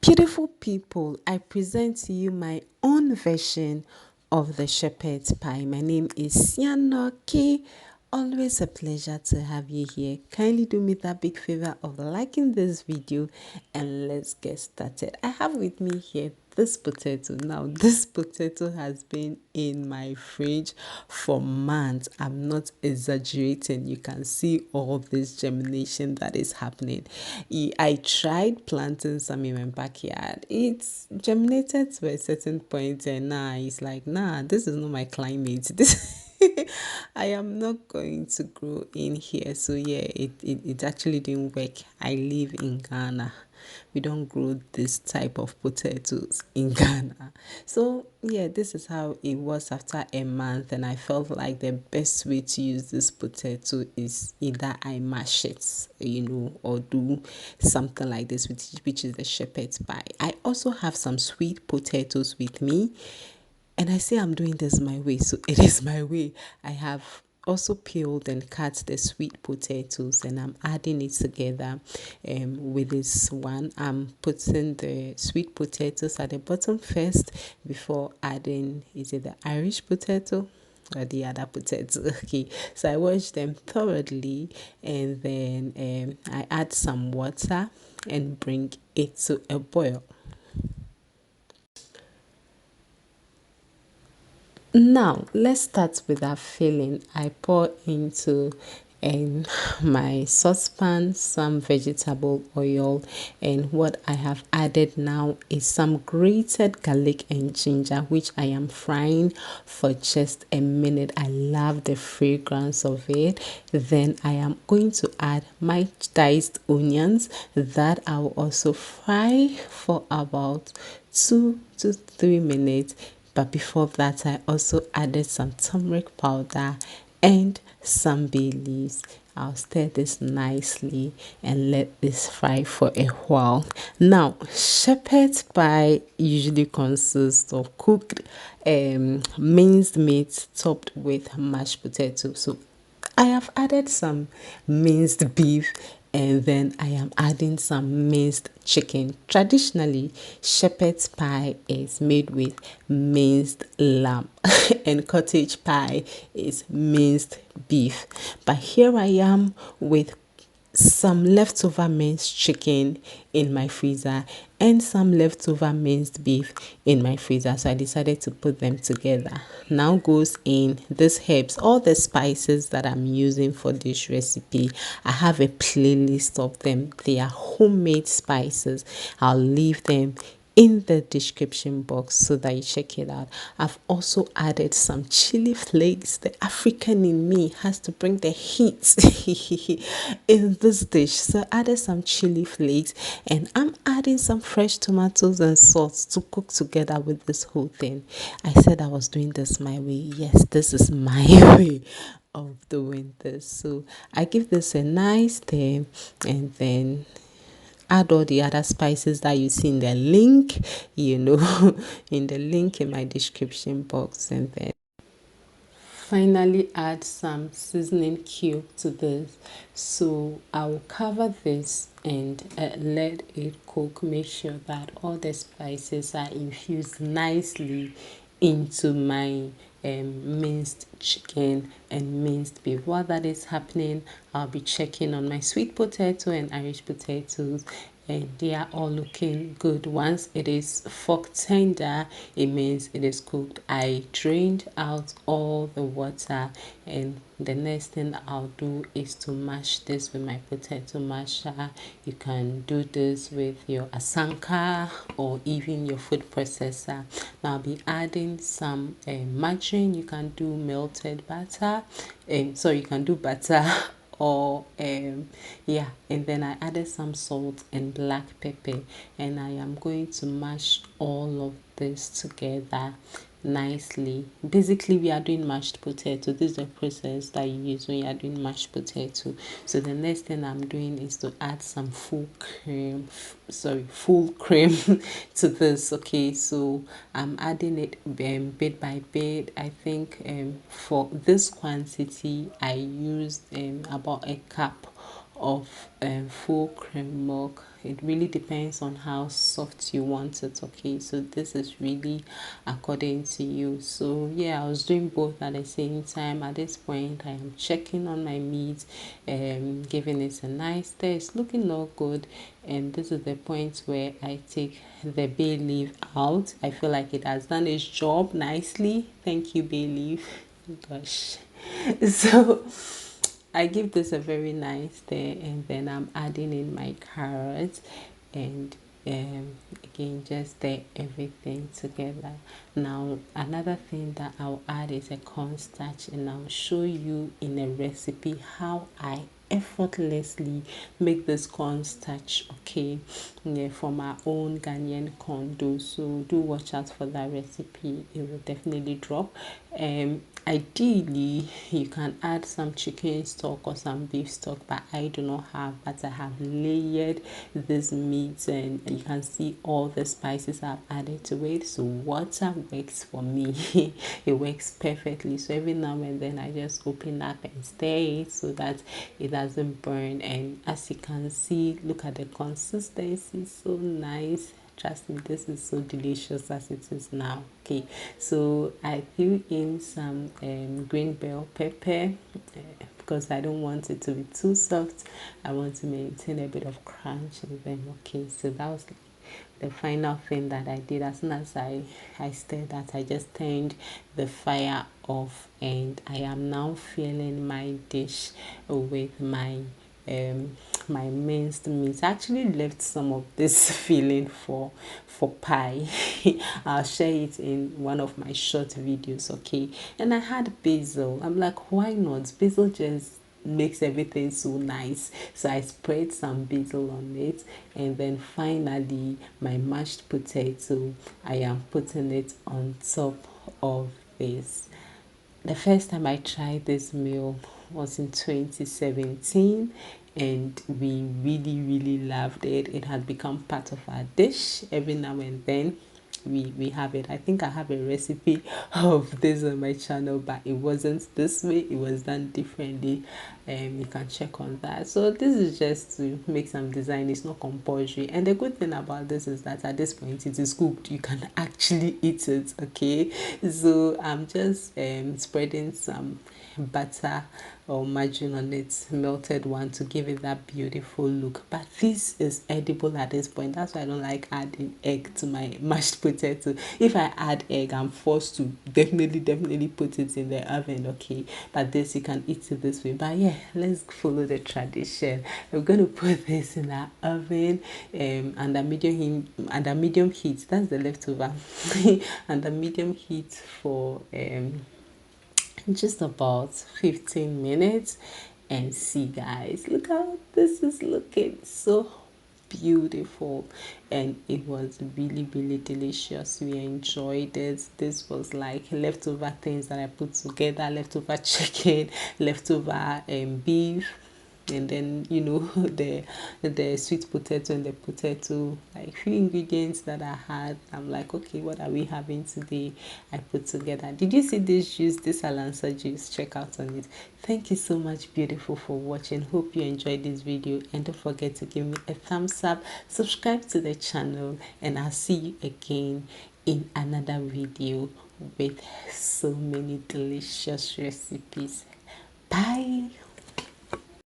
Beautiful people, I present to you my own version of the shepherd's pie. My name is Sianoke. Always a pleasure to have you here. Kindly do me that big favor of liking this video and let's get started. I have with me here this potato. Now, this potato has been in my fridge for months. I'm not exaggerating. You can see all this germination that is happening. I tried planting some in my backyard. It's germinated to a certain point, and now it's like, nah, this is not my climate. This I am not going to grow in here. So yeah, it actually didn't work. I live in Ghana. We don't grow this type of potatoes in Ghana. So yeah, this is how it was after a month, and I felt like the best way to use this potato is either I mash it, or do something like this, which is the shepherd's pie. I also have some sweet potatoes with me, and I say I'm doing this my way, so it is my way. I have also peeled and cut the sweet potatoes, and I'm adding it together with this one. I'm putting the sweet potatoes at the bottom first before adding, is it the Irish potato or the other potato? Okay, so I wash them thoroughly, and then I add some water and bring it to a boil. Now, let's start with our filling. I pour into in my saucepan some vegetable oil, and what I have added now is some grated garlic and ginger, which I am frying for just a minute. I love the fragrance of it. Then I am going to add my diced onions that I will also fry for about 2 to 3 minutes. But before that, I also added some turmeric powder and some bay leaves. I'll stir this nicely and let this fry for a while. Now, shepherd's pie usually consists of cooked minced meat topped with mashed potatoes. So I have added some minced beef, and then I am adding some minced chicken. Traditionally, shepherd's pie is made with minced lamb and cottage pie is minced beef. But here I am with some leftover minced chicken in my freezer and some leftover minced beef in my freezer, so I decided to put them together. Now goes in these herbs, all the spices that I'm using for this recipe. I have a playlist of them. They are homemade spices. I'll leave them in the description box so that you check it out. I've also added some chili flakes. The African in me has to bring the heat in this dish. So I added some chili flakes, and I'm adding some fresh tomatoes and salt to cook together with this whole thing. I said I was doing this my way. Yes, this is my way of doing this. So I give this a nice stir, and then add all the other spices that you see in the link, in the link in my description box, and then finally add some seasoning cube to this. So I will cover this and let it cook. Make sure that all the spices are infused nicely into my minced chicken and minced beef. While that is happening, I'll be checking on my sweet potato and Irish potatoes, and they are all looking good. Once it is fork tender, it means it is cooked. I drained out all the water, and the next thing I'll do is to mash this with my potato masher. You can do this with your asanka or even your food processor. Now I'll be adding some margarine. You can do melted butter, you can do butter or yeah, and then I added some salt and black pepper, and I am going to mash all of this together nicely. Basically, we are doing mashed potato. This is the process that you use when you are doing mashed potato. So the next thing I'm doing is to add some full cream to this. Okay, so I'm adding it bit by bit. I think for this quantity I used about a cup of full cream milk. It really depends on how soft you want it, okay? So this is really according to you. So yeah, I was doing both at the same time. At this point, I am checking on my meat, giving it a nice taste, looking all good. And this is the point where I take the bay leaf out. I feel like it has done its job nicely. Thank you, bay leaf. Gosh. So I give this a very nice stir, and then I'm adding in my carrots, and again just stir everything together. Now another thing that I'll add is a cornstarch, and I'll show you in a recipe how I effortlessly make this cornstarch, okay, yeah, from our own Ghanaian corn dough. So do watch out for that recipe, it will definitely drop. Ideally you can add some chicken stock or some beef stock, but I do not have. But I have layered this meat, and you can see all the spices I've added to it. So water works for me. It works perfectly. So every now and then I just open up and stir it so that it doesn't burn. And as you can see, look at the consistency, so nice. Trust me, this is so delicious as it is now. Okay, so I threw in some green bell pepper, because I don't want it to be too soft. I want to maintain a bit of crunch in them. Okay, so that was the final thing that I did. As soon as I stirred that, I just turned the fire off, and I am now filling my dish with my minced meat. I actually left some of this filling for pie. I'll share it in one of my short videos, okay? And I had basil. I'm like, why not? Basil just makes everything so nice. So I spread some basil on it, and then finally my mashed potato, I am putting it on top of this. The first time I tried this meal was in 2017, and we really loved it. It had become part of our dish. Every now and then we have it. I think I have a recipe of this on my channel, but it wasn't this way, it was done differently. You can check on that. So this is just to make some design. It's not compulsory, and the good thing about this is that at this point it is cooked. You can actually eat it, okay? So I'm just spreading some butter or margarine on it, melted one, to give it that beautiful look. But this is edible at this point. That's why I don't like adding egg to my mashed potato. If I add egg, I'm forced to definitely put it in the oven, okay? But this, you can eat it this way. But yeah, let's follow the tradition. We're going to put this in our oven under medium heat. That's the leftover. Under medium heat for just about 15 minutes. And see, guys, look how this is looking, so beautiful. And it was really delicious. We enjoyed it. This was like leftover things that I put together, leftover chicken, leftover beef, and then the sweet potato and the potato, like few ingredients that I had. I'm like, okay, what are we having today? I put together. Did you see this juice, this alansa juice? Check out on it. Thank you so much, beautiful, for watching. Hope you enjoyed this video, and don't forget to give me a thumbs up, subscribe to the channel, and I'll see you again in another video with so many delicious recipes. Bye.